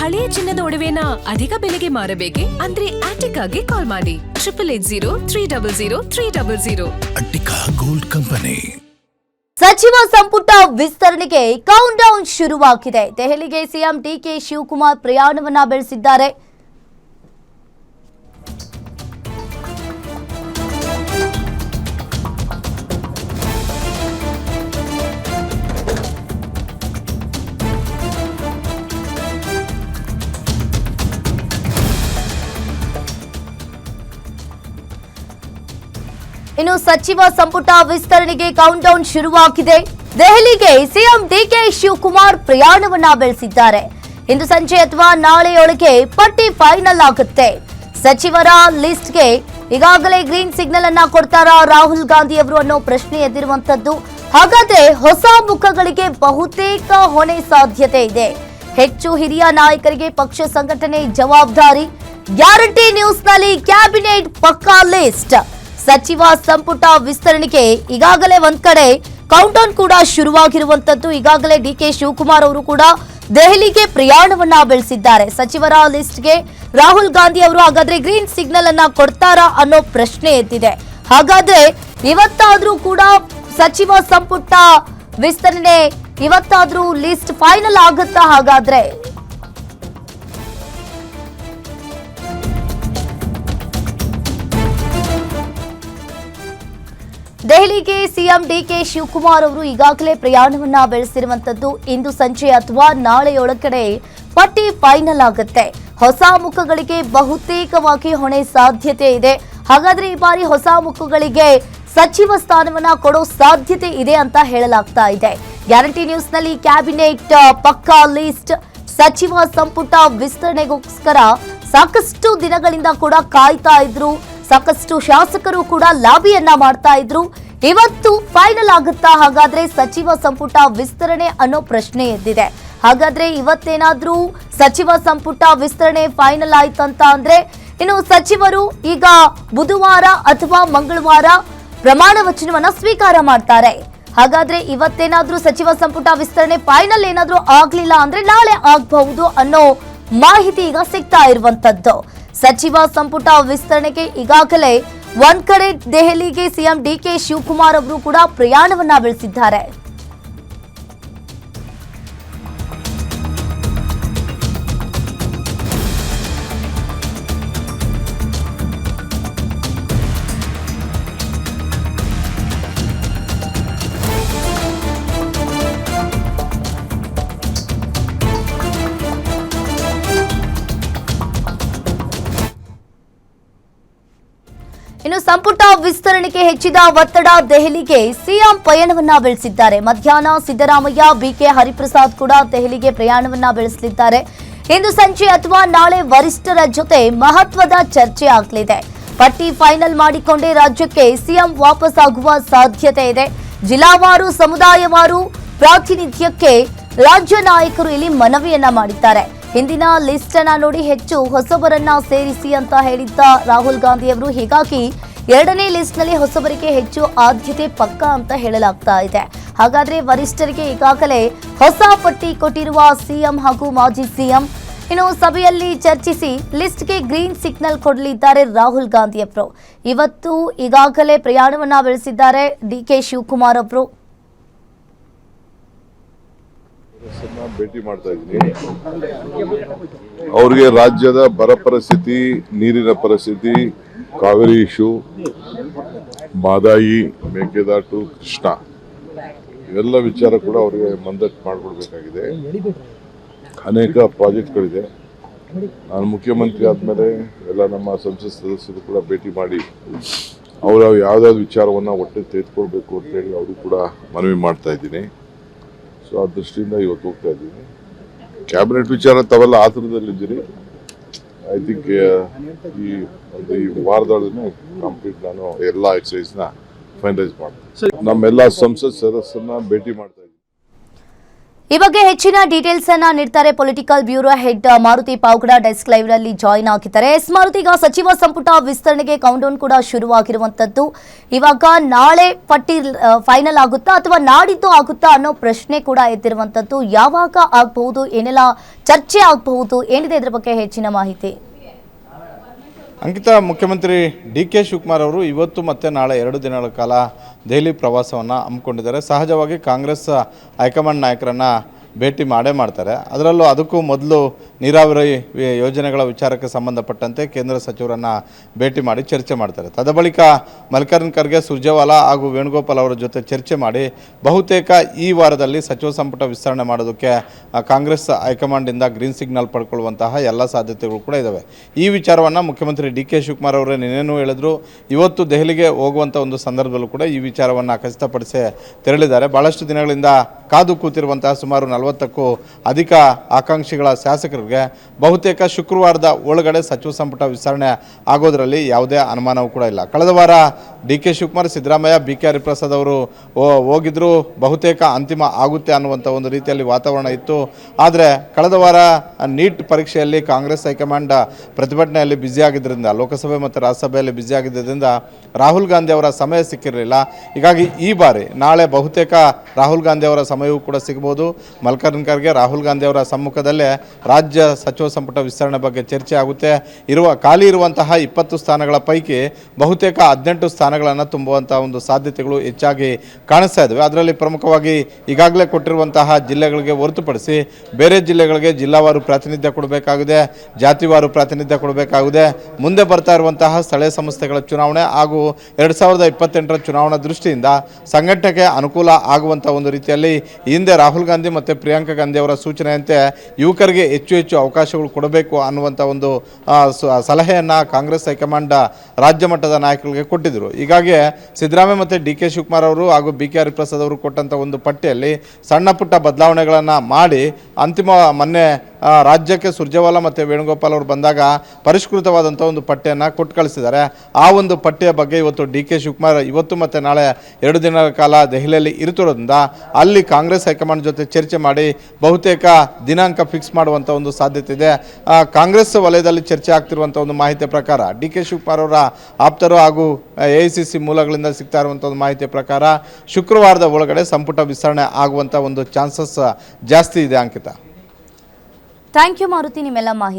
ಹಳೆಯ ಚಿನ್ನದ ಒಡವೆನ ಅಧಿಕ ಬೆಲೆಗೆ ಮಾರಬೇಕೆ? ಅಂದ್ರೆ ಆಟಿಕಾಗೆ ಕಾಲ್ ಮಾಡಿ 8880300300. Attica gold company. ಸಚಿವ ಸಂಪುಟ ವಿಸ್ತರಣೆಗೆ ಕೌಂಟ್ ಡೌನ್ ಶುರುವಾಗಿದೆ. ದೆಹಲಿಗೆ ಸಿಎಂ ಡಿಕೆ ಶಿವಕುಮಾರ್ ಪ್ರಯಾಣವನ್ನ ಬೆಳೆಸಿದ್ದಾರೆ. ಇನ್ನು ಸಚಿವ ಸಂಪುಟ ವಿಸ್ತರಣೆಗೆ ಕೌಂಟ್ ಡೌನ್ ಶುರುವಾಗಿದೆ. ದೆಹಲಿಗೆ ಸಿಎಂ ಡಿಕೆ ಶಿವಕುಮಾರ್ ಪ್ರಯಾಣವನ್ನ ಬೆಳೆಸಿದ್ದಾರೆ. ಇಂದು ಸಂಜೆ ಅಥವಾ ನಾಳೆಯೊಳಗೆ ಪಟ್ಟಿ ಫೈನಲ್ ಆಗುತ್ತೆ. ಸಚಿವರ ಲಿಸ್ಟ್ಗೆ ಈಗಾಗಲೇ ಗ್ರೀನ್ ಸಿಗ್ನಲ್ ಅನ್ನ ಕೊಡ್ತಾರಾ ರಾಹುಲ್ ಗಾಂಧಿ ಅವರು ಅನ್ನೋ ಪ್ರಶ್ನೆ ಎದ್ದಿರುವಂತದ್ದು. ಹಾಗಾದ್ರೆ ಹೊಸ ಮುಖಗಳಿಗೆ ಬಹುತೇಕ ಹೊಣೆ ಸಾಧ್ಯತೆ ಇದೆ. ಹೆಚ್ಚು ಹಿರಿಯ ನಾಯಕರಿಗೆ ಪಕ್ಷ ಸಂಘಟನೆ ಜವಾಬ್ದಾರಿ. ಗ್ಯಾರಂಟಿ ನ್ಯೂಸ್ನಲ್ಲಿ ಕ್ಯಾಬಿನೆಟ್ ಪಕ್ಕಾ ಲಿಸ್ಟ್. ಸಚಿವ ಸಂಪುಟ ವಿಸ್ತರಣೆಗೆ ಈಗಾಗಲೇ ಒಂದ್ ಕಡೆ ಕೌಂಟ್ ಡೌನ್ ಕೂಡ ಶುರುವಾಗಿರುವಂತದ್ದು. ಈಗಾಗಲೇ ಡಿಕೆ ಶಿವಕುಮಾರ್ ಅವರು ಕೂಡ ದೆಹಲಿಗೆ ಪ್ರಯಾಣವನ್ನ ಬೆಳೆಸಿದ್ದಾರೆ. ಸಚಿವರ ಲಿಸ್ಟ್ಗೆ ರಾಹುಲ್ ಗಾಂಧಿ ಅವರು ಹಾಗಾದ್ರೆ ಗ್ರೀನ್ ಸಿಗ್ನಲ್ ಅನ್ನ ಕೊಡ್ತಾರಾ ಅನ್ನೋ ಪ್ರಶ್ನೆ ಎದ್ದಿದೆ. ಹಾಗಾದ್ರೆ ಇವತ್ತಾದ್ರೂ ಕೂಡ ಸಚಿವ ಸಂಪುಟ ವಿಸ್ತರಣೆ ಇವತ್ತಾದ್ರೂ ಲಿಸ್ಟ್ ಫೈನಲ್ ಆಗುತ್ತಾ? ಹಾಗಾದ್ರೆ ದೆಹಲಿಗೆ ಸಿಎಂ ಡಿಕೆ ಶಿವಕುಮಾರ್ ಅವರು ಈಗಾಗಲೇ ಪ್ರಯಾಣವನ್ನ ಬೆಳೆಸಿರುವಂತದ್ದು. ಇಂದು ಸಂಜೆ ಅಥವಾ ನಾಳೆಯೊಳಗಡೆ ಪಟ್ಟಿ ಫೈನಲ್ ಆಗುತ್ತೆ. ಹೊಸ ಮುಖಗಳಿಗೆ ಬಹುತೇಕವಾಗಿ ಹೊಣೆ ಸಾಧ್ಯತೆ ಇದೆ. ಹಾಗಾದ್ರೆ ಈ ಬಾರಿ ಹೊಸ ಮುಖಗಳಿಗೆ ಸಚಿವ ಸ್ಥಾನವನ್ನ ಕೊಡೋ ಸಾಧ್ಯತೆ ಇದೆ ಅಂತ ಹೇಳಲಾಗ್ತಾ ಇದೆ. ಗ್ಯಾರಂಟಿ ನ್ಯೂಸ್ ನಲ್ಲಿ ಕ್ಯಾಬಿನೆಟ್ ಪಕ್ಕಾ ಲಿಸ್ಟ್. ಸಚಿವ ಸಂಪುಟ ವಿಸ್ತರಣೆಗೋಸ್ಕರ ಸಾಕಷ್ಟು ದಿನಗಳಿಂದ ಕೂಡ ಕಾಯ್ತಾ ಇದ್ರು. ಸಾಕಷ್ಟು ಶಾಸಕರು ಕೂಡ ಲಾಬಿಯನ್ನ ಮಾಡ್ತಾ ಇದ್ರು. ಇವತ್ತು ಫೈನಲ್ ಆಗುತ್ತಾ ಹಾಗಾದ್ರೆ ಸಚಿವ ಸಂಪುಟ ವಿಸ್ತರಣೆ ಅನ್ನೋ ಪ್ರಶ್ನೆ ಎದ್ದಿದೆ. ಹಾಗಾದ್ರೆ ಇವತ್ತೇನಾದ್ರೂ ಸಚಿವ ಸಂಪುಟ ವಿಸ್ತರಣೆ ಫೈನಲ್ ಆಯ್ತಂತ ಅಂದ್ರೆ ಇನ್ನು ಸಚಿವರು ಈಗ ಬುಧವಾರ ಅಥವಾ ಮಂಗಳವಾರ ಪ್ರಮಾಣ ವಚನವನ್ನ ಸ್ವೀಕಾರ ಮಾಡ್ತಾರೆ. ಹಾಗಾದ್ರೆ ಇವತ್ತೇನಾದ್ರೂ ಸಚಿವ ಸಂಪುಟ ವಿಸ್ತರಣೆ ಫೈನಲ್ ಏನಾದ್ರೂ ಆಗ್ಲಿಲ್ಲ ಅಂದ್ರೆ ನಾಳೆ ಆಗಬಹುದು ಅನ್ನೋ ಮಾಹಿತಿ ಈಗ ಸಿಗ್ತಾ ಇರುವಂತದ್ದು. ಸಚಿವ ಸಂಪುಟ ವಿಸ್ತರಣೆಗೆ ಈಗಾಗಲೇ ಒಂದ್ ಕಡೆ ದೆಹಲಿಗೆ ಸಿಎಂ ಡಿಕೆ ಶಿವಕುಮಾರ್ ಅವರು ಕೂಡ ಪ್ರಯಾಣವನ್ನ ಬೆಳೆಸಿದ್ದಾರೆ. ಇನ್ನು ಸಂಪುಟ ವಿಸ್ತರಣೆಗೆ ಹೆಚ್ಚಿದ ಒತ್ತಡ. ದೆಹಲಿಗೆ ಸಿಎಂ ಪಯಣವನ್ನ ಬೆಳೆಸಿದ್ದಾರೆ. ಮಧ್ಯಾಹ್ನ ಸಿದ್ದರಾಮಯ್ಯ, ಬಿಕೆ ಹರಿಪ್ರಸಾದ್ ಕೂಡ ದೆಹಲಿಗೆ ಪ್ರಯಾಣವನ್ನ ಬೆಳೆಸಲಿದ್ದಾರೆ. ಇಂದು ಸಂಜೆ ಅಥವಾ ನಾಳೆ ವರಿಷ್ಠರ ಜೊತೆ ಮಹತ್ವದ ಚರ್ಚೆ ಆಗಲಿದೆ. ಪಟ್ಟಿ ಫೈನಲ್ ಮಾಡಿಕೊಂಡೇ ರಾಜ್ಯಕ್ಕೆ ಸಿಎಂ ವಾಪಸ್ ಆಗುವ ಸಾಧ್ಯತೆ ಇದೆ. ಜಿಲ್ಲಾವಾರು, ಸಮುದಾಯವಾರು ಪ್ರಾತಿನಿಧ್ಯಕ್ಕೆ ರಾಜ್ಯ ನಾಯಕರು ಇಲ್ಲಿ ಮನವಿಯನ್ನ ಮಾಡಿದ್ದಾರೆ. ಹಿಂದಿನ ಲಿಸ್ಟ್ ಅನ್ನ ನೋಡಿ ಹೆಚ್ಚು ಹೊಸಬರನ್ನ ಸೇರಿಸಿ ಅಂತ ಹೇಳಿದ್ದ ರಾಹುಲ್ ಗಾಂಧಿ ಅವರು. ಹೀಗಾಗಿ ಎರಡನೇ ಲಿಸ್ಟ್ ನಲ್ಲಿ ಹೊಸಬರಿಗೆ ಹೆಚ್ಚು ಆದ್ಯತೆ ಪಕ್ಕಾ ಅಂತ ಹೇಳಲಾಗ್ತಾ ಇದೆ. ಹಾಗಾದ್ರೆ ವರಿಷ್ಠರಿಗೆ ಈಗಾಗಲೇ ಹೊಸ ಪಟ್ಟಿ ಕೊಟ್ಟಿರುವ ಸಿಎಂ ಹಾಗೂ ಮಾಜಿ ಸಿಎಂ ಇನ್ನು ಸಭೆಯಲ್ಲಿ ಚರ್ಚಿಸಿ ಲಿಸ್ಟ್ಗೆ ಗ್ರೀನ್ ಸಿಗ್ನಲ್ ಕೊಡಲಿದ್ದಾರೆ ರಾಹುಲ್ ಗಾಂಧಿ ಅವರು. ಇವತ್ತು ಈಗಾಗಲೇ ಪ್ರಯಾಣವನ್ನ ಬೆಳೆಸಿದ್ದಾರೆ ಡಿಕೆ ಶಿವಕುಮಾರ್ ಅವರು. ಭೇಟಿ ಮಾಡ್ತಾ ಇದ್ದೀನಿ. ಅವ್ರಿಗೆ ರಾಜ್ಯದ ಬರ ಪರಿಸ್ಥಿತಿ, ನೀರಿನ ಪರಿಸ್ಥಿತಿ, ಕಾವೇರಿ ಇಶ್ಯೂ, ಮಾದಾಯಿ, ಮೇಕೆದಾಟು, ಕೃಷ್ಣ ಇವೆಲ್ಲ ವಿಚಾರ ಕೂಡ ಅವರಿಗೆ ಮಂದಟ್ಟು ಮಾಡಿಕೊಡ್ಬೇಕಾಗಿದೆ. ಅನೇಕ ಪ್ರಾಜೆಕ್ಟ್ಗಳಿದೆ. ನಾನು ಮುಖ್ಯಮಂತ್ರಿ ಆದಮೇಲೆ ಎಲ್ಲ ನಮ್ಮ ಸಂಸತ್ ಸದಸ್ಯರು ಕೂಡ ಭೇಟಿ ಮಾಡಿ ಅವರು ಯಾವುದಾದ್ರು ವಿಚಾರವನ್ನು ಒಟ್ಟೆ ತೆಗೆದುಕೊಳ್ಬೇಕು ಅಂತೇಳಿ ಅವರು ಕೂಡ ಮನವಿ ಮಾಡ್ತಾ ಇದ್ದೀನಿ. ಸೊ ಆ ದೃಷ್ಟಿಯಿಂದ ಇವತ್ತು ಹೋಗ್ತಾ ಇದ್ದೀನಿ. ಕ್ಯಾಬಿನೆಟ್ ವಿಚಾರ ತಾವೆಲ್ಲ ಆತುರದಲ್ಲಿದ್ದೀರಿ. ಐ ಥಿಂಕ್ ಈ ವಾರದೊಳಗೆ ಕಂಪ್ಲೀಟ್ ನಾನು ಎಲ್ಲ ಎಕ್ಸಸೈಸ್ನ ಫೈನಲೈಸ್ ಮಾಡ್ತೀನಿ. ನಮ್ಮೆಲ್ಲ ಸಂಸತ್ ಸದಸ್ಯರನ್ನ ಭೇಟಿ ಮಾಡ್ತಾ ಇದ್ದೀನಿ. ಈ ಬಗ್ಗೆ ಹೆಚ್ಚಿನ ಡೀಟೇಲ್ಸ್ ಅನ್ನ ನೀಡ್ತಾರೆ political bureau head Maruti Pavagada desk live ನಲ್ಲಿ ಜಾಯಿನ್ ಆಗಿದ್ದಾರೆ. ಮಾರುತಿ, ಈಗ ಸಚಿವ ಸಂಪುಟ ವಿಸ್ತರಣೆಗೆ ಕೌಂಟೌನ್ ಕೂಡ ಶುರುವಾಗಿರುವಂತದ್ದು. ಇವಾಗ ನಾಳೆ ಪಟ್ಟಿ ಫೈನಲ್ ಆಗುತ್ತಾ ಅಥವಾ ನಾಡಿದ್ದು ಆಗುತ್ತಾ ಅನ್ನೋ ಪ್ರಶ್ನೆ ಕೂಡ ಎದ್ದಿರುವಂತದ್ದು. ಯಾವಾಗ ಆಗಬಹುದು, ಏನೆಲ್ಲ ಚರ್ಚೆ ಆಗಬಹುದು, ಏನಿದೆ ಇದರ ಬಗ್ಗೆ ಹೆಚ್ಚಿನ ಮಾಹಿತಿ? ಅಂಕಿತಾ, ಮುಖ್ಯಮಂತ್ರಿ ಡಿ.ಕೆ. ಶಿವಕುಮಾರ್ ಅವರು ಇವತ್ತು ಮತ್ತು ನಾಳೆ 2 ದಿನಗಳ ಕಾಲ ದೆಹಲಿ ಪ್ರವಾಸವನ್ನು ಹಮ್ಮಿಕೊಂಡಿದ್ದಾರೆ. ಸಹಜವಾಗಿ ಕಾಂಗ್ರೆಸ್ ಹೈಕಮಾಂಡ್ ನಾಯಕರನ್ನು ಭೇಟಿ ಮಾಡ್ತಾರೆ. ಅದಕ್ಕೂ ಮೊದಲು ನೀರಾವರಿ ಯೋಜನೆಗಳ ವಿಚಾರಕ್ಕೆ ಸಂಬಂಧಪಟ್ಟಂತೆ ಕೇಂದ್ರ ಸಚಿವರನ್ನು ಭೇಟಿ ಮಾಡಿ ಚರ್ಚೆ ಮಾಡ್ತಾರೆ. ತದಬಳಿಕ ಮಲ್ಲಿಕಾರ್ಜುನ ಖರ್ಗೆ, ಸುರ್ಜೇವಾಲಾ ಹಾಗೂ ವೇಣುಗೋಪಾಲ್ ಅವರ ಜೊತೆ ಚರ್ಚೆ ಮಾಡಿ ಬಹುತೇಕ ಈ ವಾರದಲ್ಲಿ ಸಚಿವ ಸಂಪುಟ ವಿಸ್ತರಣೆ ಮಾಡೋದಕ್ಕೆ ಕಾಂಗ್ರೆಸ್ ಹೈಕಮಾಂಡಿಂದ ಗ್ರೀನ್ ಸಿಗ್ನಲ್ ಪಡ್ಕೊಳ್ಳುವಂತಹ ಎಲ್ಲ ಸಾಧ್ಯತೆಗಳು ಕೂಡ ಇದ್ದಾವೆ. ಈ ವಿಚಾರವನ್ನು ಮುಖ್ಯಮಂತ್ರಿ ಡಿ.ಕೆ. ಶಿವಕುಮಾರ್ ಅವರೇ ನಿನ್ನೆನೂ ಹೇಳಿದ್ರು. ಇವತ್ತು ದೆಹಲಿಗೆ ಹೋಗುವಂಥ ಒಂದು ಸಂದರ್ಭದಲ್ಲೂ ಕೂಡ ಈ ವಿಚಾರವನ್ನು ಖಚಿತಪಡಿಸಿ ತೆರಳಿದ್ದಾರೆ. ಭಾಳಷ್ಟು ದಿನಗಳಿಂದ ಕಾದು ಕೂತಿರುವಂತಹ ಸುಮಾರು 40ಕ್ಕೂ ಅಧಿಕ ಆಕಾಂಕ್ಷಿಗಳ ಶಾಸಕರಿಗೆ ಬಹುತೇಕ ಶುಕ್ರವಾರದ ಒಳಗಡೆ ಸಚಿವ ಸಂಪುಟ ವಿಸ್ತರಣೆ ಆಗೋದರಲ್ಲಿ ಯಾವುದೇ ಅನುಮಾನವೂ ಕೂಡ ಇಲ್ಲ. ಕಳೆದ ವಾರ ಡಿ.ಕೆ. ಶಿವಕುಮಾರ್, ಸಿದ್ದರಾಮಯ್ಯ, ಬಿ.ಕೆ. ಹರಿಪ್ರಸಾದ್ ಅವರು ಹೋಗಿದ್ರು. ಬಹುತೇಕ ಅಂತಿಮ ಆಗುತ್ತೆ ಅನ್ನುವಂಥ ಒಂದು ರೀತಿಯಲ್ಲಿ ವಾತಾವರಣ ಇತ್ತು. ಆದರೆ ಕಳೆದ ವಾರ ನೀಟ್ ಪರೀಕ್ಷೆಯಲ್ಲಿ ಕಾಂಗ್ರೆಸ್ ಹೈಕಮಾಂಡ್ ಪ್ರತಿಭಟನೆಯಲ್ಲಿ ಬ್ಯುಸಿಯಾಗಿದ್ದರಿಂದ, ಲೋಕಸಭೆ ಮತ್ತು ರಾಜ್ಯಸಭೆಯಲ್ಲಿ ಬ್ಯುಸಿಯಾಗಿದ್ದರಿಂದ ರಾಹುಲ್ ಗಾಂಧಿ ಅವರ ಸಮಯ ಸಿಕ್ಕಿರಲಿಲ್ಲ. ಹೀಗಾಗಿ ಈ ಬಾರಿ ನಾಳೆ ಬಹುತೇಕ ರಾಹುಲ್ ಗಾಂಧಿ ಅವರ ಸಮಯವೂ ಕೂಡ ಸಿಗಬಹುದು. ಮಲ್ಲಿಕಾರ್ಜುನ ಖರ್ಗೆ, ರಾಹುಲ್ ಗಾಂಧಿ ಅವರ ಸಮ್ಮುಖದಲ್ಲೇ ರಾಜ್ಯ ಸಚಿವ ಸಂಪುಟ ವಿಸ್ತರಣೆ ಬಗ್ಗೆ ಚರ್ಚೆ ಆಗುತ್ತೆ. ಖಾಲಿ ಇರುವಂತಹ 20 ಸ್ಥಾನಗಳ ಪೈಕಿ ಬಹುತೇಕ 18 ಸ್ಥಾನಗಳನ್ನು ತುಂಬುವಂಥ ಒಂದು ಸಾಧ್ಯತೆಗಳು ಹೆಚ್ಚಾಗಿ ಕಾಣಿಸ್ತಾ ಇದ್ದಾವೆ. ಅದರಲ್ಲಿ ಪ್ರಮುಖವಾಗಿ ಈಗಾಗಲೇ ಕೊಟ್ಟಿರುವಂತಹ ಜಿಲ್ಲೆಗಳಿಗೆ ಹೊರತುಪಡಿಸಿ ಬೇರೆ ಜಿಲ್ಲೆಗಳಿಗೆ ಜಿಲ್ಲಾವಾರು ಪ್ರಾತಿನಿಧ್ಯ ಕೊಡಬೇಕಾಗಿದೆ, ಜಾತಿವಾರು ಪ್ರಾತಿನಿಧ್ಯ ಕೊಡಬೇಕಾಗಿದೆ. ಮುಂದೆ ಬರ್ತಾ ಇರುವಂತಹ ಸ್ಥಳೀಯ ಸಂಸ್ಥೆಗಳ ಚುನಾವಣೆ ಹಾಗೂ 2028ರ ಚುನಾವಣಾ ದೃಷ್ಟಿಯಿಂದ ಸಂಘಟನೆಗೆ ಅನುಕೂಲ ಆಗುವಂಥ ಒಂದು ರೀತಿಯಲ್ಲಿ ಹಿಂದೆ ರಾಹುಲ್ ಗಾಂಧಿ ಮತ್ತು ಪ್ರಿಯಾಂಕಾ ಗಾಂಧಿ ಅವರ ಸೂಚನೆಯಂತೆ ಯುವಕರಿಗೆ ಹೆಚ್ಚು ಅವಕಾಶಗಳು ಕೊಡಬೇಕು ಅನ್ನುವಂಥ ಒಂದು ಸಲಹೆಯನ್ನು ಕಾಂಗ್ರೆಸ್ ಹೈಕಮಾಂಡ್ ರಾಜ್ಯ ಮಟ್ಟದ ನಾಯಕರಿಗೆ ಕೊಟ್ಟಿದ್ದರು. ಹೀಗಾಗಿ ಸಿದ್ದರಾಮಯ್ಯ ಮತ್ತು ಡಿ.ಕೆ. ಶಿವಕುಮಾರ್ ಅವರು ಹಾಗೂ ಬಿ.ಕೆ. ಹರಿಪ್ರಸಾದ್ ಅವರು ಕೊಟ್ಟಂಥ ಒಂದು ಪಟ್ಟಿಯಲ್ಲಿ ಸಣ್ಣ ಪುಟ್ಟ ಬದಲಾವಣೆಗಳನ್ನು ಮಾಡಿ ಅಂತಿಮ ಮೊನ್ನೆ ರಾಜ್ಯಕ್ಕೆ ಸುರ್ಜೇವಾಲಾ ಮತ್ತು ವೇಣುಗೋಪಾಲ್ ಅವರು ಬಂದಾಗ ಪರಿಷ್ಕೃತವಾದಂಥ ಒಂದು ಪಟ್ಟಿಯನ್ನು ಕೊಟ್ಟು ಕಳಿಸಿದ್ದಾರೆ. ಆ ಒಂದು ಪಟ್ಟಿಯ ಬಗ್ಗೆ ಇವತ್ತು ಡಿ.ಕೆ. ಶಿವಕುಮಾರ್ ಇವತ್ತು ಮತ್ತು ನಾಳೆ 2 ದಿನಗಳ ಕಾಲ ದೆಹಲಿಯಲ್ಲಿ ಇರುತ್ತಿರೋದ್ರಿಂದ ಅಲ್ಲಿ ಕಾಂಗ್ರೆಸ್ ಹೈಕಮಾಂಡ್ ಜೊತೆ ಚರ್ಚೆ ಮಾಡಿ ಬಹುತೇಕ ದಿನಾಂಕ ಫಿಕ್ಸ್ ಮಾಡುವಂಥ ಒಂದು ಸಾಧ್ಯತೆ ಇದೆ. ಕಾಂಗ್ರೆಸ್ ವಲಯದಲ್ಲಿ ಚರ್ಚೆ ಆಗ್ತಿರುವಂಥ ಒಂದು ಮಾಹಿತಿಯ ಪ್ರಕಾರ ಡಿ.ಕೆ. ಶಿವಕುಮಾರ್ ಅವರ ಆಪ್ತರು ಹಾಗೂ AICC ಮೂಲಗಳಿಂದ ಸಿಗ್ತಾ ಇರುವಂಥ ಒಂದು ಮಾಹಿತಿಯ ಪ್ರಕಾರ ಶುಕ್ರವಾರದ ಒಳಗಡೆ ಸಂಪುಟ ವಿಸ್ತರಣೆ ಆಗುವಂಥ ಒಂದು ಚಾನ್ಸಸ್ ಜಾಸ್ತಿ ಇದೆ. ಅಂಕಿತ, ಥ್ಯಾಂಕ್ ಯು ಮಾರುತಿ, ನಿಮ್ಮೆಲ್ಲ ಮಾಹಿತಿ